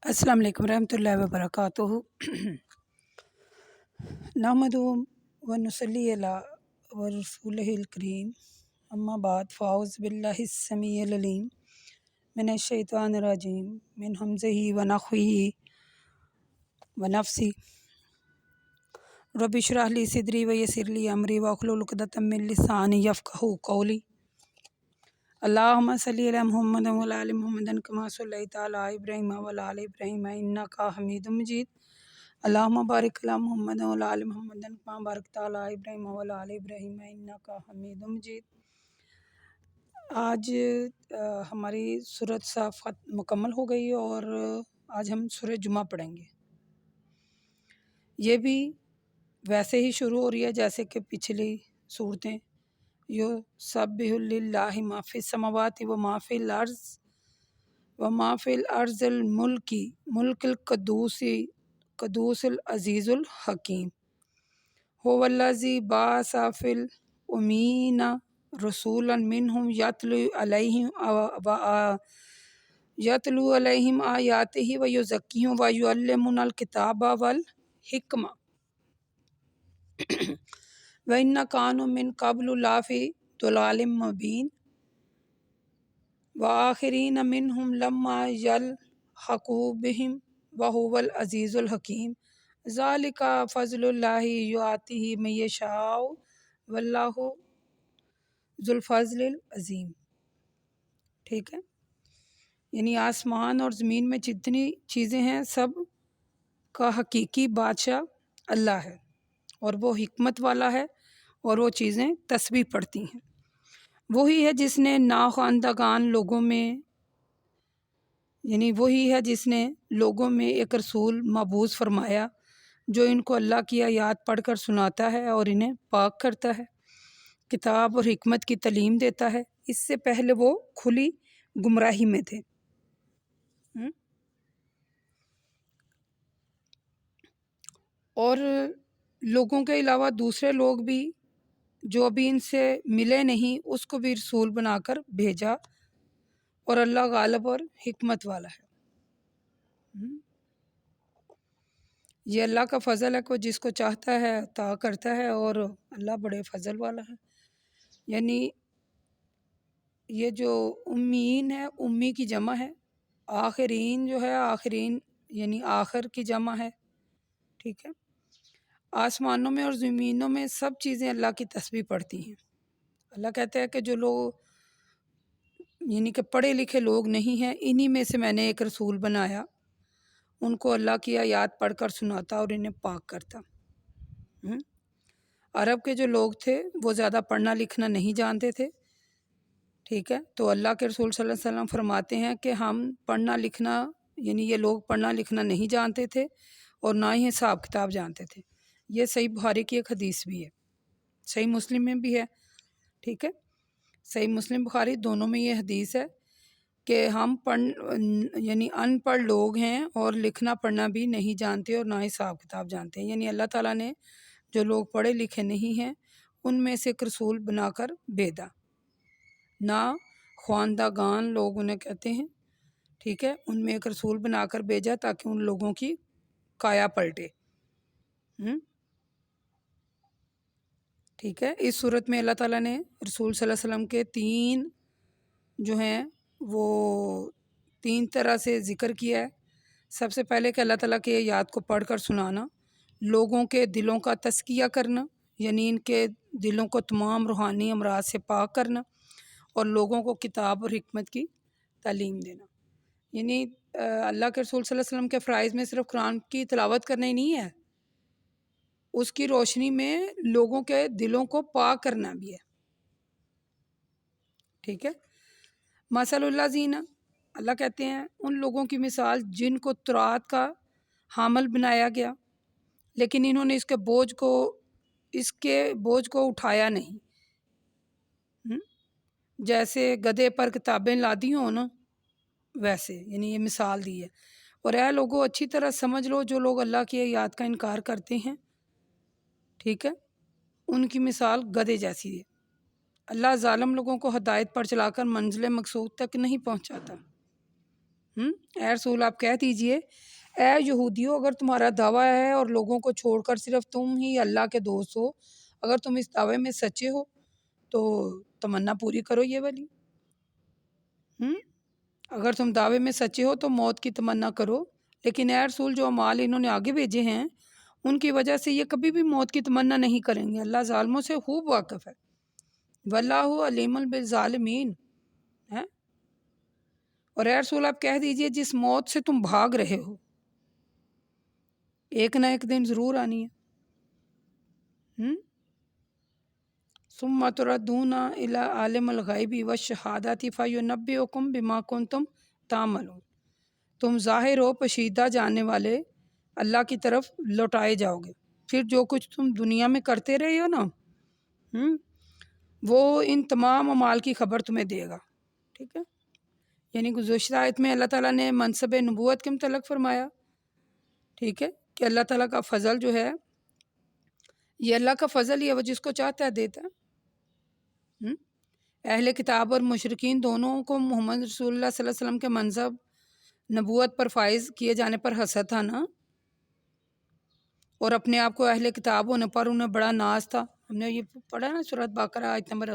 السلام علیکم ورحمۃ اللہ وبرکاتہ۔ نحمد و نصلی علی ورسولہ الکریم، اما بعد، فاعوذ باللہ السمیع العلیم من الشیطان الرجیم من ہمزہ ونفخہ ونفثہ۔ رب اشرح لی صدری ویسر لی امری واحلل عقدۃ من لسانی یفقہوا قولی۔ اللہم صلی علی محمد وعلی آل محمد کما صلیت علی ابراہیم وعلی آل ابراہیم انک حمید مجید۔ اللہم بارک علی محمد وعلی آل محمد کما بارکت علی ابراہیم وعلی آل ابراہیم انک حمید مجید۔ آج ہماری سورۃ صافات مکمل ہو گئی اور آج ہم سورۃ جمعہ پڑھیں گے۔ یہ بھی ویسے ہی شروع ہو رہی ہے جیسے کہ پچھلی صورتیں، یسبح للہ ما فی السماوات و ما فی الارض الملک القدوس العزیز الحکیم۔ هو الذی بعث فی الامین رسولا منہم یتلو علیہم آیاتہ ویزکیہم ویعلمہم الکتاب والحکمہ وَإِنَّ كَانُوا مِن قَبْلُ لَفِي ضَلَالٍ مُّبِينٍ وَآخَرِينَ مِنْهُمْ لَمَّا يَلْحَقُوا بِهِمْ وَهُوَ الْعَزِيزُ الْحَكِيمُ۔ ذَلِكَ فَضْلُ اللَّهِ يُؤْتِيهِ مَن يَشَاءُ وَاللَّهُ ذُو الْفَضْلِ الْعَظِيمِ۔ ٹھیک ہے، یعنی آسمان اور زمین میں جتنی چیزیں ہیں سب کا حقیقی بادشاہ اللہ ہے، اور وہ حکمت والا ہے، اور وہ چیزیں تسبیح پڑھتی ہیں۔ وہی ہے جس نے ناخواندگان لوگوں میں لوگوں میں ایک رسول مبعوث فرمایا جو ان کو اللہ کی آیات پڑھ کر سناتا ہے اور انہیں پاک کرتا ہے، کتاب اور حکمت کی تعلیم دیتا ہے۔ اس سے پہلے وہ کھلی گمراہی میں تھے۔ اور لوگوں کے علاوہ دوسرے لوگ بھی جو ابھی ان سے ملے نہیں، اس کو بھی رسول بنا کر بھیجا، اور اللہ غالب اور حکمت والا ہے۔ یہ اللہ کا فضل ہے کہ جس کو چاہتا ہے عطا کرتا ہے، اور اللہ بڑے فضل والا ہے۔ یعنی یہ جو امیین ہے، امی کی جمع ہے، آخرین جو ہے، آخرین یعنی آخر کی جمع ہے۔ ٹھیک ہے، آسمانوں میں اور زمینوں میں سب چیزیں اللہ کی تسبیح پڑھتی ہیں۔ اللہ کہتا ہے کہ جو لوگ یعنی کہ پڑھے لکھے لوگ نہیں ہیں، انہی میں سے میں نے ایک رسول بنایا، ان کو اللہ کی آیات پڑھ کر سناتا اور انہیں پاک کرتا۔ عرب کے جو لوگ تھے وہ زیادہ پڑھنا لکھنا نہیں جانتے تھے۔ ٹھیک ہے، تو اللہ کے رسول صلی اللہ علیہ وسلم فرماتے ہیں کہ ہم پڑھنا لکھنا یعنی یہ لوگ پڑھنا لکھنا نہیں جانتے تھے اور نہ ہی حساب کتاب جانتے تھے۔ یہ صحیح بخاری کی ایک حدیث بھی ہے، صحیح مسلم میں بھی ہے۔ ٹھیک ہے، صحیح مسلم بخاری دونوں میں یہ حدیث ہے کہ ہم یعنی ان پڑھ لوگ ہیں اور لکھنا پڑھنا بھی نہیں جانتے اور نہ حساب کتاب جانتے ہیں۔ یعنی اللہ تعالیٰ نے جو لوگ پڑھے لکھے نہیں ہیں ان میں سے ایک رسول بنا کر بھیجا، نا خواندگان لوگ انہیں کہتے ہیں۔ ٹھیک ہے، ان میں ایک رسول بنا کر بھیجا تاکہ ان لوگوں کی کایا پلٹے۔ ٹھیک ہے، اس صورت میں اللہ تعالیٰ نے رسول صلی اللہ علیہ وسلم کے تین طرح سے ذکر کیا ہے۔ سب سے پہلے کہ اللہ تعالیٰ کی آیات کو پڑھ کر سنانا، لوگوں کے دلوں کا تزکیہ کرنا، یعنی ان کے دلوں کو تمام روحانی امراض سے پاک کرنا، اور لوگوں کو کتاب اور حکمت کی تعلیم دینا۔ یعنی اللہ کے رسول صلی اللہ علیہ وسلم کے فرائض میں صرف قرآن کی تلاوت کرنا ہی نہیں ہے، اس کی روشنی میں لوگوں کے دلوں کو پاک کرنا بھی ہے۔ ٹھیک ہے، مثل اللہ زینہ، اللہ کہتے ہیں ان لوگوں کی مثال جن کو تورات کا حامل بنایا گیا لیکن انہوں نے اس کے بوجھ کو اٹھایا نہیں۔ جیسے گدھے پر کتابیں لادی ہوں نا، ویسے یعنی یہ مثال دی ہے۔ اور اے لوگوں اچھی طرح سمجھ لو جو لوگ اللہ کی آیات کا انکار کرتے ہیں، ٹھیک ہے، ان کی مثال گدھے جیسی ہے۔ اللہ ظالم لوگوں کو ہدایت پر چلا کر منزل مقصود تک نہیں پہنچاتا۔ اے رسول آپ کہہ دیجئے اے یہودیو، اگر تمہارا دعویٰ ہے اور لوگوں کو چھوڑ کر صرف تم ہی اللہ کے دوست ہو، اگر تم اس دعوے میں سچے ہو تو تمنا پوری کرو یہ والی۔ اگر تم دعوے میں سچے ہو تو موت کی تمنا کرو، لیکن اے رسول جو اعمال انہوں نے آگے بھیجے ہیں ان کی وجہ سے یہ کبھی بھی موت کی تمنا نہیں کریں گے۔ اللہ ظالموں سے خوب واقف ہے، واللہ علیم بالظالمین ہے۔ اور اے رسول آپ کہہ دیجئے جس موت سے تم بھاگ رہے ہو ایک نہ ایک دن ضرور آنی ہے۔ ثم تردون الی عالم الغیب والشہادۃ فینبئکم بما کنتم تعملون، تم ظاہر و پوشیدہ جاننے والے اللہ کی طرف لوٹائے جاؤ گے، پھر جو کچھ تم دنیا میں کرتے رہے ہو نا وہ ان تمام اعمال کی خبر تمہیں دے گا۔ ٹھیک ہے، یعنی گزشتہ آیت میں اللہ تعالیٰ نے منصب نبوت کے متعلق فرمایا، ٹھیک ہے، کہ اللہ تعالیٰ کا فضل جو ہے یہ اللہ کا فضل ہی ہے، وہ جس کو چاہتا ہے دیتا ہے۔ اہل کتاب اور مشرکین دونوں کو محمد رسول اللہ صلی اللہ علیہ وسلم کے منصب نبوت پر فائز کیے جانے پر حسد تھا نا، اور اپنے آپ کو اہل کتاب ہونے پر انہیں بڑا ناز تھا۔ ہم نے یہ پڑھا نا سورۃ بقرہ آیت نمبر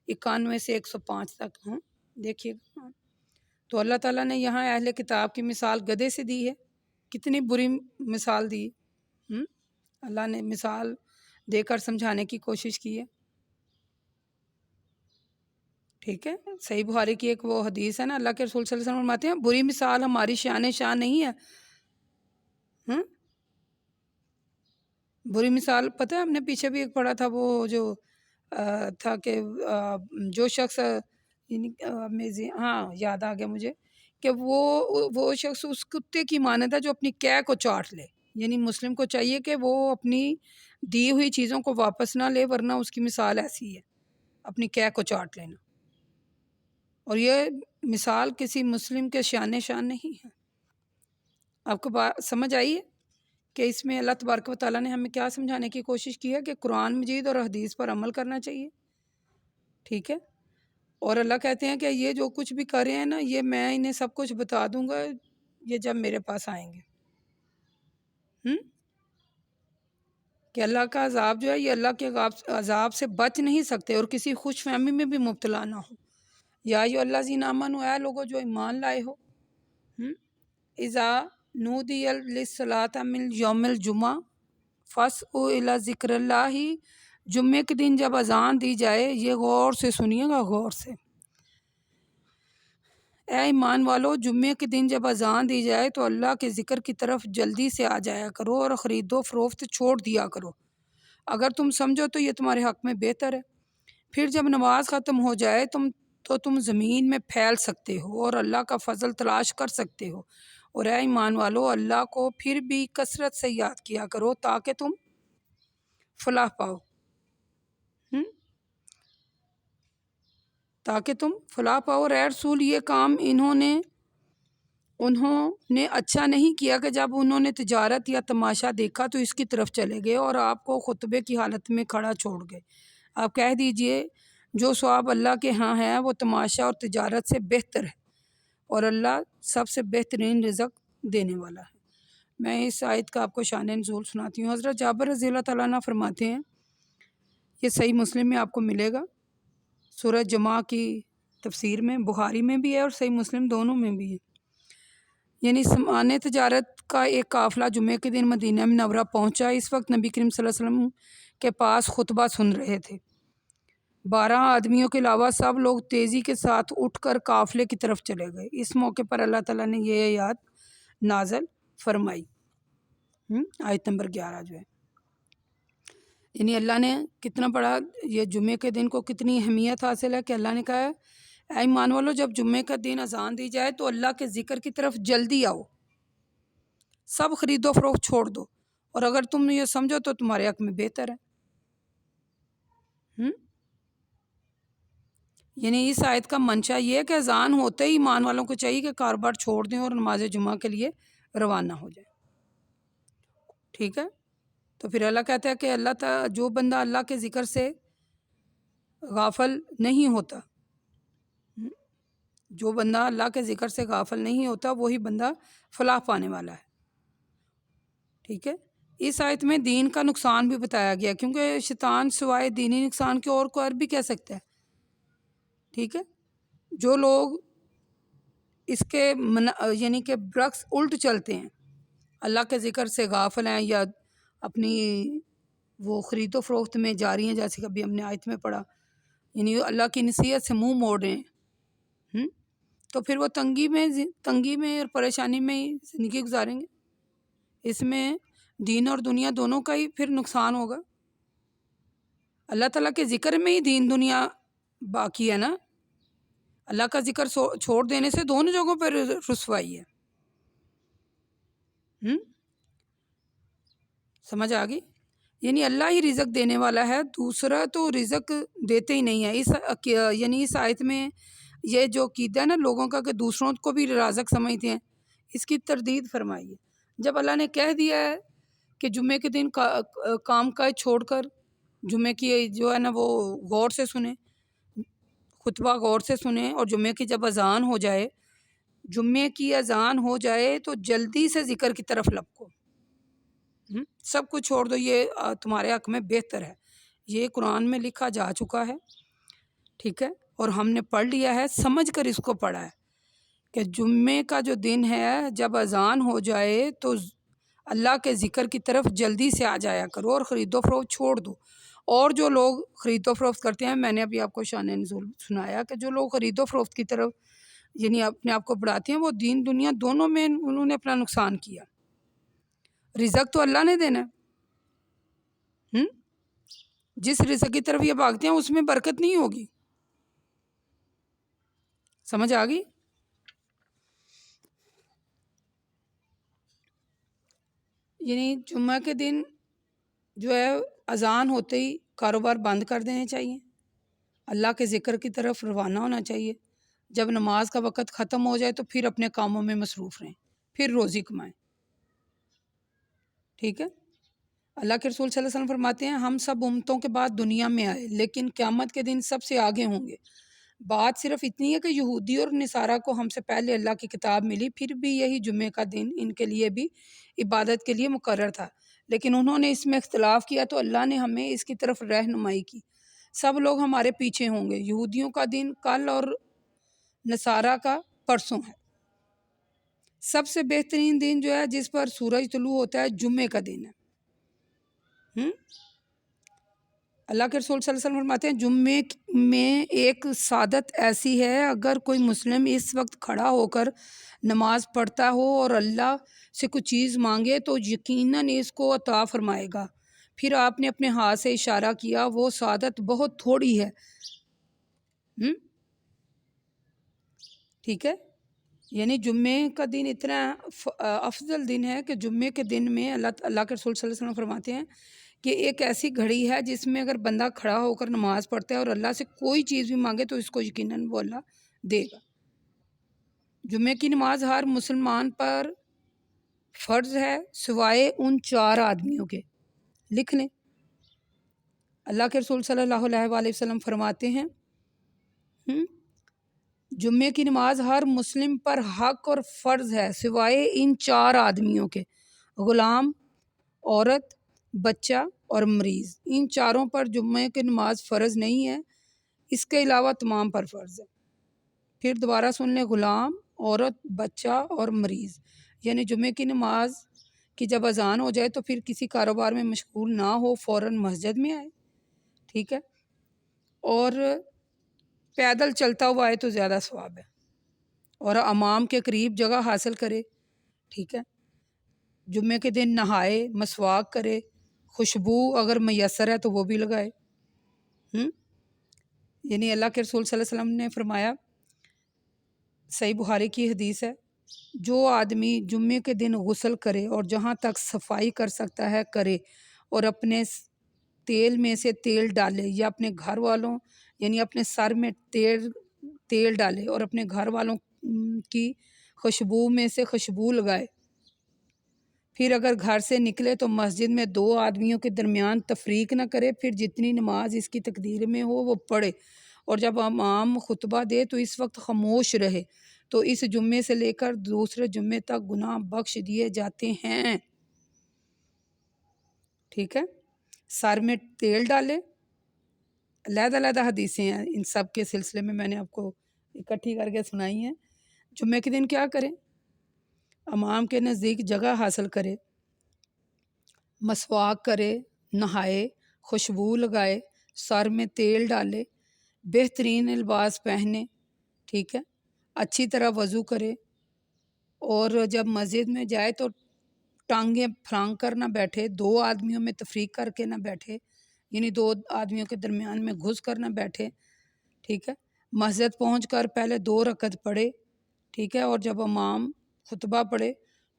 91 سے 105 تک، دیکھیے گا۔ تو اللہ تعالیٰ نے یہاں اہل کتاب کی مثال گدھے سے دی ہے، کتنی بری مثال دی، اللہ نے مثال دے کر سمجھانے کی کوشش کی ہے۔ ٹھیک ہے، صحیح بخاری کی ایک وہ حدیث ہے نا، اللہ کے رسول صلی اللہ علیہ وسلم فرماتے ہیں بری مثال ہماری شان نہیں ہے۔ بری مثال پتہ ہے ہم نے پیچھے بھی ایک پڑھا تھا، وہ جو تھا کہ جو شخص یاد آ گیا مجھے کہ وہ شخص اس کتے کی مانند ہے جو اپنی قے کو چاٹ لے، یعنی مسلم کو چاہیے کہ وہ اپنی دی ہوئی چیزوں کو واپس نہ لے، ورنہ اس کی مثال ایسی ہے، اپنی قے کو چاٹ لینا۔ اور یہ مثال کسی مسلم کے شان نہیں ہے۔ آپ کو بات سمجھ آئی ہے کہ اس میں اللہ تبارک و تعالیٰ نے ہمیں کیا سمجھانے کی کوشش کی ہے کہ قرآن مجید اور حدیث پر عمل کرنا چاہیے، ٹھیک ہے۔ اور اللہ کہتے ہیں کہ یہ جو کچھ بھی کر رہے ہیں نا، یہ میں انہیں سب کچھ بتا دوں گا یہ جب میرے پاس آئیں گے۔ کہ اللہ کا عذاب جو ہے یہ اللہ کے عذاب سے بچ نہیں سکتے اور کسی خوش فہمی میں بھی مبتلا نہ ہو۔ یا ایھا الذین آمنوا، اے لوگو جو ایمان لائے ہو، اذا نودی للصلاۃ من یوم الجمعہ فاسعوا الی ذکر اللہ، جمعے کے دن جب اذان دی جائے، یہ غور سے سنیے گا، غور سے، اے ایمان والو جمعے کے دن جب اذان دی جائے تو اللہ کے ذکر کی طرف جلدی سے آ جایا کرو اور خرید و فروخت چھوڑ دیا کرو، اگر تم سمجھو تو یہ تمہارے حق میں بہتر ہے۔ پھر جب نماز ختم ہو جائے تو تم زمین میں پھیل سکتے ہو اور اللہ کا فضل تلاش کر سکتے ہو، اور اے ایمان والو اللہ کو پھر بھی کثرت سے یاد کیا کرو تاکہ تم فلاح پاؤ، اور اے رسول یہ کام انہوں نے اچھا نہیں کیا کہ جب انہوں نے تجارت یا تماشا دیکھا تو اس کی طرف چلے گئے اور آپ کو خطبے کی حالت میں کھڑا چھوڑ گئے۔ آپ کہہ دیجئے جو ثواب اللہ کے ہاں ہے وہ تماشا اور تجارت سے بہتر ہے، اور اللہ سب سے بہترین رزق دینے والا ہے۔ میں اس آیت کا آپ کو شان نزول سناتی ہوں۔ حضرت جابر رضی اللہ تعالیٰ عنہ فرماتے ہیں، یہ صحیح مسلم میں آپ کو ملے گا، سورہ جمعہ کی تفسیر میں، بخاری میں بھی ہے اور صحیح مسلم دونوں میں بھی ہے۔ یعنی سامان تجارت کا ایک قافلہ جمعے کے دن مدینہ منورہ پہنچا۔ اس وقت نبی کریم صلی اللہ علیہ وسلم کے پاس خطبہ سن رہے تھے۔ 12 آدمیوں کے علاوہ سب لوگ تیزی کے ساتھ اٹھ کر قافلے کی طرف چلے گئے۔ اس موقع پر اللہ تعالیٰ نے یہ آیات نازل فرمائی، آیت نمبر 11 جو ہے، یعنی اللہ نے کتنا بڑا یہ جمعے کے دن کو کتنی اہمیت حاصل ہے کہ اللہ نے کہا ہے اے ایمان والو جب جمعے کا دن اذان دی جائے تو اللہ کے ذکر کی طرف جلدی آؤ، سب خرید و فروخت چھوڑ دو، اور اگر تم یہ سمجھو تو تمہارے حق میں بہتر ہے۔ یعنی اس آیت کا منشا یہ ہے کہ اذان ہوتے ہی ایمان والوں کو چاہیے کہ کاروبار چھوڑ دیں اور نماز جمعہ کے لیے روانہ ہو جائیں، ٹھیک ہے۔ تو پھر اللہ کہتا ہے کہ اللہ تعالیٰ جو بندہ اللہ کے ذکر سے غافل نہیں ہوتا، جو بندہ اللہ کے ذکر سے غافل نہیں ہوتا وہی بندہ فلاح پانے والا ہے، ٹھیک ہے۔ اس آیت میں دین کا نقصان بھی بتایا گیا، کیونکہ شیطان سوائے دینی نقصان کے اور کو بھی کہہ سکتا ہے، ٹھیک ہے۔ جو لوگ اس کے یعنی کہ برعکس الٹ چلتے ہیں، اللہ کے ذکر سے غافل ہیں یا اپنی وہ خرید و فروخت میں جاری ہیں، جیسے کہ ابھی ہم نے آیت میں پڑھا، یعنی اللہ کی نصیحت سے منہ موڑ رہے ہیں، تو پھر وہ تنگی میں اور پریشانی میں ہی زندگی گزاریں گے۔ اس میں دین اور دنیا دونوں کا ہی پھر نقصان ہوگا۔ اللہ تعالیٰ کے ذکر میں ہی دین دنیا باقی ہے نا، اللہ کا ذکر چھوڑ دینے سے دونوں جگہوں پر رسوائی ہے۔ سمجھ آ گئی؟ یعنی اللہ ہی رزق دینے والا ہے، دوسرا تو رزق دیتے ہی نہیں ہے۔ یعنی اس آیت میں یہ جو عقیدہ ہے نا لوگوں کا کہ دوسروں کو بھی رازق سمجھتے ہیں، اس کی تردید فرمائی ہے۔ جب اللہ نے کہہ دیا ہے کہ جمعے کے دن کام کاج چھوڑ کر جمعے کی جو ہے نا وہ غور سے سنیں، خطبہ غور سے سنیں، اور جمعے کی جب اذان ہو جائے، جمعے کی اذان ہو جائے تو جلدی سے ذکر کی طرف لپکو، سب کچھ چھوڑ دو، یہ تمہارے حق میں بہتر ہے۔ یہ قرآن میں لکھا جا چکا ہے، ٹھیک ہے، اور ہم نے پڑھ لیا ہے، سمجھ کر اس کو پڑھا ہے کہ جمعے کا جو دن ہے جب اذان ہو جائے تو اللہ کے ذکر کی طرف جلدی سے آ جایا کرو اور خرید و فروخت چھوڑ دو۔ اور جو لوگ خرید و فروخت کرتے ہیں، میں نے ابھی آپ کو شان نزول سنایا کہ جو لوگ خرید و فروخت کی طرف یعنی اپنے آپ کو بڑھاتے ہیں، وہ دین دنیا دونوں میں انہوں نے اپنا نقصان کیا۔ رزق تو اللہ نے دینا ہے، جس رزق کی طرف یہ بھاگتے ہیں اس میں برکت نہیں ہوگی۔ سمجھ آ گئی؟ یعنی جمعہ کے دن جو ہے اذان ہوتے ہی کاروبار بند کر دینے چاہیے، اللہ کے ذکر کی طرف روانہ ہونا چاہیے۔ جب نماز کا وقت ختم ہو جائے تو پھر اپنے کاموں میں مصروف رہیں، پھر روزی کمائیں، ٹھیک ہے۔ اللہ کے رسول صلی اللہ علیہ وسلم فرماتے ہیں ہم سب امتوں کے بعد دنیا میں آئے، لیکن قیامت کے دن سب سے آگے ہوں گے۔ بات صرف اتنی ہے کہ یہودی اور نصارہ کو ہم سے پہلے اللہ کی کتاب ملی، پھر بھی یہی جمعے کا دن ان کے لیے بھی عبادت کے لیے مقرر تھا، لیکن انہوں نے اس میں اختلاف کیا تو اللہ نے ہمیں اس کی طرف رہنمائی کی۔ سب لوگ ہمارے پیچھے ہوں گے، یہودیوں کا دن کل اور نصارہ کا پرسوں ہے۔ سب سے بہترین دن جو ہے جس پر سورج طلوع ہوتا ہے جمعے کا دن ہے۔ اللہ کے رسول صلی اللہ علیہ وسلم فرماتے ہیں جمعے میں ایک سعادت ایسی ہے، اگر کوئی مسلم اس وقت کھڑا ہو کر نماز پڑھتا ہو اور اللہ سے کچھ چیز مانگے تو یقیناً اس کو عطا فرمائے گا۔ پھر آپ نے اپنے ہاتھ سے اشارہ کیا، وہ سعادت بہت تھوڑی ہے، ٹھیک ہے۔ یعنی جمعے کا دن اتنا افضل دن ہے کہ جمعے کے دن میں اللہ کے رسول صلی اللہ علیہ وسلم فرماتے ہیں کہ ایک ایسی گھڑی ہے جس میں اگر بندہ کھڑا ہو کر نماز پڑھتا ہے اور اللہ سے کوئی چیز بھی مانگے تو اس کو یقیناً وہ اللہ دے گا۔ جمعے کی نماز ہر مسلمان پر فرض ہے سوائے ان 4 آدمیوں کے، لکھ لیں۔ اللہ کے رسول صلی اللہ علیہ وآلہ وسلم فرماتے ہیں جمعے کی نماز ہر مسلم پر حق اور فرض ہے سوائے ان 4 آدمیوں کے، غلام، عورت، بچہ اور مریض۔ ان چاروں پر جمعے کی نماز فرض نہیں ہے، اس کے علاوہ تمام پر فرض ہے۔ پھر دوبارہ سن لیں، غلام، عورت، بچہ اور مریض۔ یعنی جمعے کی نماز کی جب اذان ہو جائے تو پھر کسی کاروبار میں مشغول نہ ہو، فوراً مسجد میں آئے، ٹھیک ہے، اور پیدل چلتا ہوا آئے تو زیادہ ثواب ہے، اور امام کے قریب جگہ حاصل کرے، ٹھیک ہے۔ جمعے کے دن نہائے، مسواک کرے، خوشبو اگر میسر ہے تو وہ بھی لگائے۔ یعنی اللہ کے رسول صلی اللہ علیہ وسلم نے فرمایا، صحیح بخاری کی حدیث ہے، جو آدمی جمعے کے دن غسل کرے اور جہاں تک صفائی کر سکتا ہے کرے، اور اپنے تیل میں سے تیل ڈالے، یا اپنے گھر والوں یعنی اپنے سر میں تیل ڈالے اور اپنے گھر والوں کی خوشبو میں سے خوشبو لگائے، پھر اگر گھر سے نکلے تو مسجد میں 2 آدمیوں کے درمیان تفریق نہ کرے، پھر جتنی نماز اس کی تقدیر میں ہو وہ پڑھے، اور جب امام خطبہ دے تو اس وقت خاموش رہے، تو اس جمعے سے لے کر دوسرے جمعے تک گناہ بخش دیے جاتے ہیں، ٹھیک ہے۔ سر میں تیل ڈالے، علیحدہ علیحدہ حدیثیں ہیں ان سب کے سلسلے میں نے آپ کو اکٹھی کر کے سنائی ہیں۔ جمعے کے دن کیا کریں؟ امام کے نزدیک جگہ حاصل کرے، مسواک کرے، نہائے، خوشبو لگائے، سر میں تیل ڈالے، بہترین لباس پہنے، ٹھیک ہے، اچھی طرح وضو کرے، اور جب مسجد میں جائے تو ٹانگیں پھرانگ کر نہ بیٹھے، 2 آدمیوں میں تفریق کر کے نہ بیٹھے، یعنی 2 آدمیوں کے درمیان میں گھس کر نہ بیٹھے، ٹھیک ہے۔ مسجد پہنچ کر پہلے 2 رکعت پڑھے، ٹھیک ہے، اور جب امام خطبہ پڑھے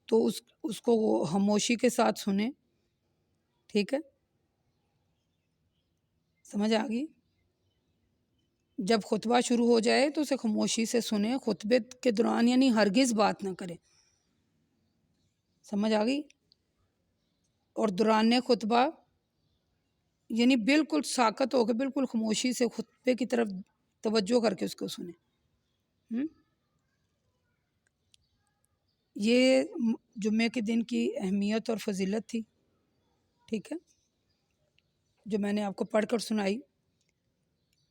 تو اس کو وہ خاموشی کے ساتھ سنیں، ٹھیک ہے، سمجھ آ گئی؟ جب خطبہ شروع ہو جائے تو اسے خاموشی سے سنیں، خطبے کے دوران یعنی ہرگز بات نہ کرے، سمجھ آ گئی؟ اور دوران خطبہ یعنی بالکل ساکت ہو کے بالکل خاموشی سے خطبے کی طرف توجہ کر کے اس کو سنیں۔ یہ جمعے کے دن کی اہمیت اور فضیلت تھی، ٹھیک ہے، جو میں نے آپ کو پڑھ کر سنائی۔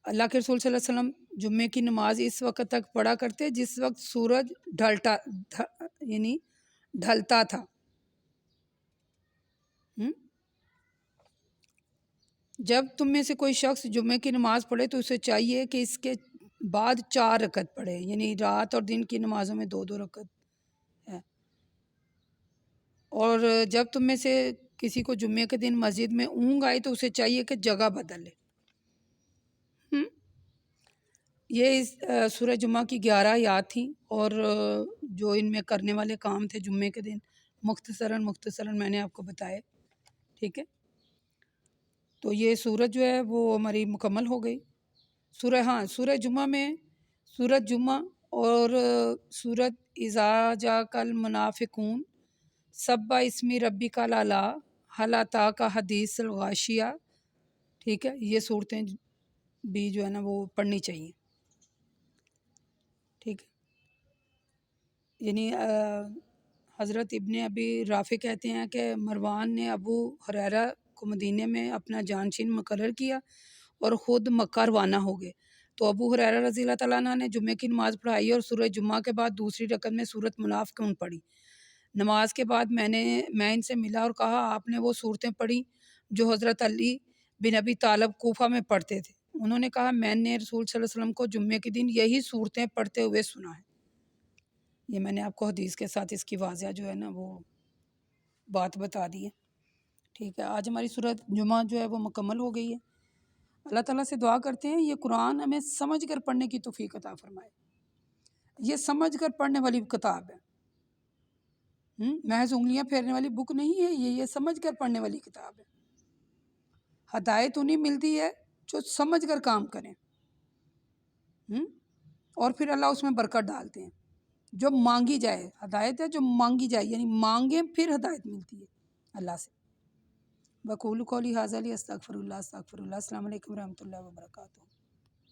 اللہ کے رسول صلی اللہ علیہ وسلم جمعے کی نماز اس وقت تک پڑھا کرتے جس وقت سورج ڈھلتا تھا۔ جب تم میں سے کوئی شخص جمعے کی نماز پڑھے تو اسے چاہیے کہ اس کے بعد 4 رکعت پڑھے، یعنی رات اور دن کی نمازوں میں 2 رکعت ہے۔ اور جب تم میں سے کسی کو جمعے کے دن مسجد میں اونگ آئی تو اسے چاہیے کہ جگہ بدل لے۔ یہ سورہ جمعہ کی 11 آیات تھیں، اور جو ان میں کرنے والے کام تھے جمعے کے دن مختصراً میں نے آپ کو بتائے، ٹھیک ہے۔ تو یہ سورج جو ہے وہ ہماری مکمل ہو گئی۔ سورہ جمعہ میں سورۃ جمعہ اور سورۃ اذا جاءک المنافقون، سبح اسم ربک الاعلیٰ، هل اتاک حدیث الغاشیہ، ٹھیک ہے، یہ صورتیں بھی جو ہے نا وہ پڑھنی چاہیے، ٹھیک ہے۔ یعنی حضرت ابن ابی رافع کہتے ہیں کہ مروان نے ابو ہریرہ کو مدینے میں اپنا جانشین مقرر کیا اور خود مکہ روانہ ہو گئے، تو ابو ہریرہ رضی اللہ تعالیٰ عنہ نے جمعے کی نماز پڑھائی اور سورہ جمعہ کے بعد دوسری رکعت میں سورۃ منافقون پڑھی۔ نماز کے بعد میں ان سے ملا اور کہا آپ نے وہ صورتیں پڑھی جو حضرت علی بن ابی طالب کوفہ میں پڑھتے تھے؟ انہوں نے کہا میں نے رسول صلی اللہ علیہ وسلم کو جمعے کے دن یہی صورتیں پڑھتے ہوئے سنا ہے۔ یہ میں نے آپ کو حدیث کے ساتھ اس کی واضح جو ہے نا وہ بات بتا دی ہے، ٹھیک ہے۔ آج ہماری سورۃ جمعہ جو ہے وہ مکمل ہو گئی ہے۔ اللہ تعالیٰ سے دعا کرتے ہیں یہ قرآن ہمیں سمجھ کر پڑھنے کی توفیق عطا فرمائے۔ یہ سمجھ کر پڑھنے والی کتاب ہے، محض انگلیاں پھیرنے والی بک نہیں ہے، یہ سمجھ کر پڑھنے والی کتاب ہے۔ ہدایت انہیں ملتی ہے جو سمجھ کر کام کریں، اور پھر اللہ اس میں برکت ڈالتے ہیں۔ جو مانگی جائے ہدایت ہے، جو مانگی جائے یعنی مانگیں پھر ہدایت ملتی ہے اللہ سے۔ بقول قولی ھذا استغفر اللہ۔ السلام علیکم ورحمۃ اللہ وبرکاتہ۔